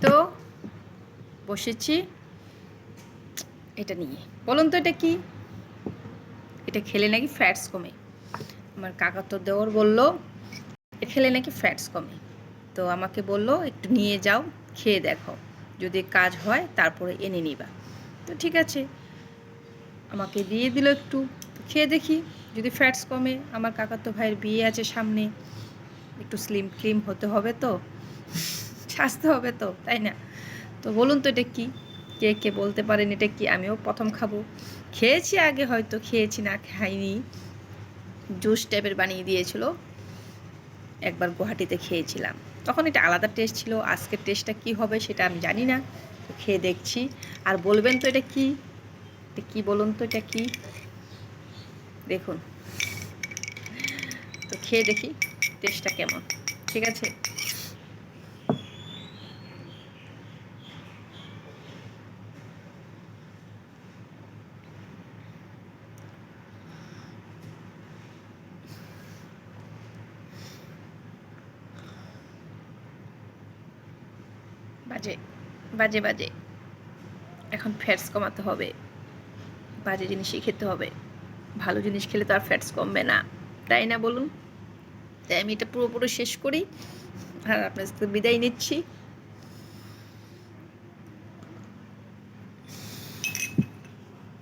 তো বসেছি এটা নিয়ে। বলুন তো এটা কি? এটা খেলে নাকি ফ্যাটস কমে। আমার কাকাতো দেওর বলল এটা খেলে নাকি ফ্যাটস কমে। তো আমাকে বলল একটু নিয়ে যাও, খেয়ে দেখো, যদি কাজ হয় তারপরে এনে নিবা। তো ঠিক আছে, আমাকে দিয়ে দিল একটু। তো খেয়ে দেখি যদি ফ্যাটস কমে। আমার কাকাতো ভাইয়ের বিয়ে আছে সামনে, একটু স্লিম ক্লিম হতে হবে, তো সাজতে হবে তো, তাই না? তো বলুন তো এটা কি? কে কে বলতে পারেন এটা কি? আমিও প্রথম খাবো। খেয়েছি আগে, হয়তো খেয়েছি, না খাইনি। জুস টাইপের বানিয়ে দিয়েছিল একবার, গুয়াহাটিতে খেয়েছিলাম, তখন এটা আলাদা টেস্ট ছিল। আজকের টেস্টটা কি হবে সেটা আমি জানি না। তো খেয়ে দেখছি, আর বলবেন তো এটা কি? এটা কি বলুন তো এটা কি? দেখুন, তো খেয়ে দেখি টেস্টটা কেমন। ঠিক আছে, বাজে বাজে বাজে। এখন ফ্যাটস কমাতে হবে, বাজে জিনিসই খেতে হবে। ভালো জিনিস খেলে তো আর ফ্যাটস কমবে না, তাই না বলুন? তাই আমি এটা পুরোপুরি শেষ করি আর আপনার সাথে বিদায় নিচ্ছি।